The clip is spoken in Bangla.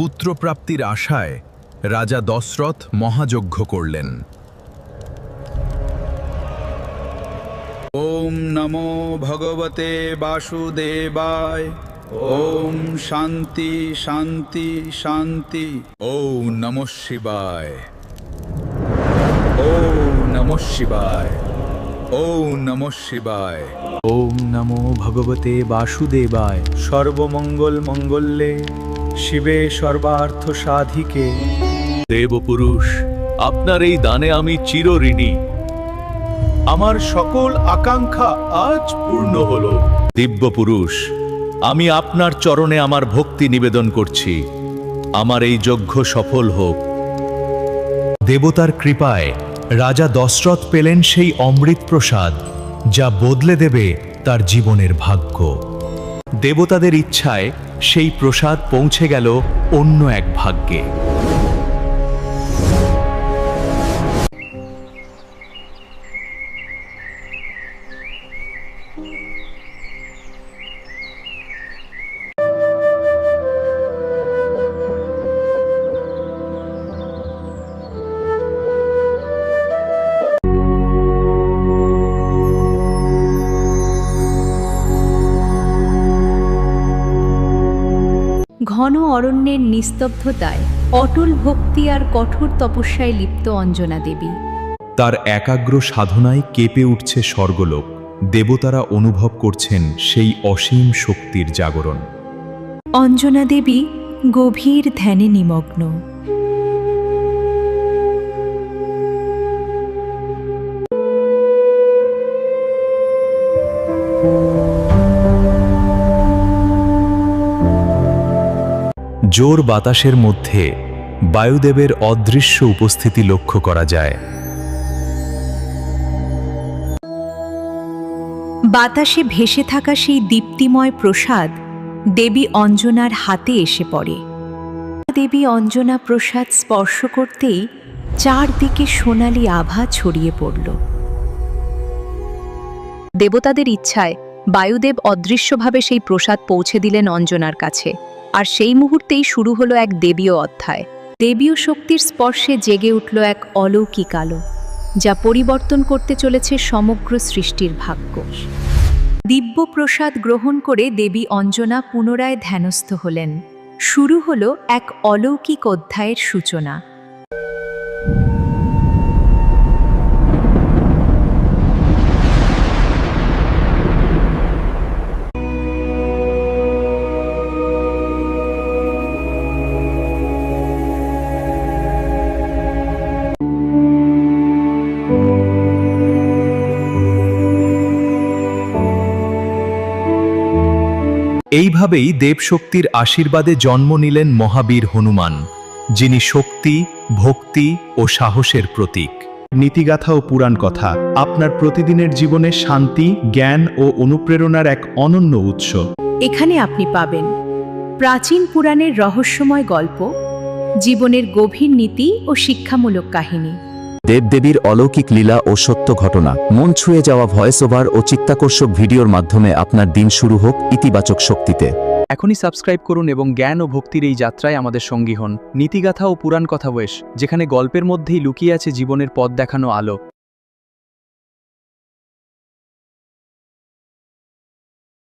পুত্রপ্রাপ্তির আশায় রাজা দশরথ মহাযজ্ঞ করলেন। ওম নমো ভগবতে বাসুদেবায়। ওম শান্তি শান্তি শান্তি। ওম নমঃ শিবায়। ওম নমঃ শিবায়। ওম নমঃ শিবায়। ওম নমো ভগবতে বাসুদেবায়। সর্বমঙ্গল মঙ্গলে শিবে সর্বার্থ সাধিকে। দেবপুরুষ, আপনার এই দানে আমি চিরঋণী। আমার সকল আকাঙ্ক্ষা আজ পূর্ণ হল। দিব্যপুরুষ, আমি আপনার চরণে আমার ভক্তি নিবেদন করছি। আমার এই যজ্ঞ সফল হোক। দেবতার কৃপায় রাজা দশরথ পেলেন সেই অমৃত প্রসাদ, যা বদলে দেবে তার জীবনের ভাগ্য। দেবতাদের ইচ্ছায় সেই প্রসাদ পৌঁছে গেল অন্য এক ভাগ্যে। ঘন অরণ্যের নিস্তব্ধতায় অটল ভক্তি আর কঠোর তপস্যায় লিপ্ত অঞ্জনা দেবী। তার একাগ্র সাধনায় কেঁপে উঠছে স্বর্গলোক। দেবতারা অনুভব করছেন সেই অসীম শক্তির জাগরণ। অঞ্জনা দেবী গভীর ধ্যানে নিমগ্ন। জোর বাতাসের মধ্যে বায়ুদেবের অদৃশ্য উপস্থিতি লক্ষ্য করা যায়। বাতাসে ভেসে থাকা সেই দীপ্তিময় প্রসাদ দেবী অঞ্জনার হাতে এসে পড়ে। দেবী অঞ্জনা প্রসাদ স্পর্শ করতেই চারদিকে সোনালি আভা ছড়িয়ে পড়ল। দেবতাদের ইচ্ছায় বায়ুদেব অদৃশ্যভাবে সেই প্রসাদ পৌঁছে দিলেন অঞ্জনার কাছে, আর সেই মুহূর্তেই শুরু হলো এক দেবীয় অধ্যায়। দেবীয় শক্তির স্পর্শে জেগে উঠল এক অলৌকিক আলো, যা পরিবর্তন করতে চলেছে সমগ্র সৃষ্টির ভাগ্য। দিব্য প্রসাদ গ্রহণ করে দেবী অঞ্জনা পুনরায় ধ্যানস্থ হলেন। শুরু হলো এক অলৌকিক অধ্যায়ের সূচনা। এইভাবেই দেবশক্তির আশীর্বাদে জন্ম নিলেন মহাবীর হনুমান, যিনি শক্তি, ভক্তি ও সাহসের প্রতীক। নীতিগাথা ও পুরাণ কথা আপনার প্রতিদিনের জীবনে শান্তি, জ্ঞান ও অনুপ্রেরণার এক অনন্য উৎস। এখানে আপনি পাবেন প্রাচীন পুরাণের রহস্যময় গল্প, জীবনের গভীর নীতি ও শিক্ষামূলক কাহিনী, দেবদেবীর অলৌকিক লীলা ও সত্য ঘটনা, মন ছুঁয়ে যাওয়া ভয়েস ওভার ও চিত্তাকর্ষক ভিডিওর মাধ্যমে আপনার দিন শুরু হোক ইতিবাচক শক্তিতে। এখনই সাবস্ক্রাইব করুন এবং জ্ঞান ও ভক্তির এই যাত্রায় আমাদের সঙ্গী হন। নীতিগাথা ও পুরাণ কথা ওয়েশ, যেখানে গল্পের মধ্যেই লুকিয়ে আছে জীবনের পথ দেখানো আলো।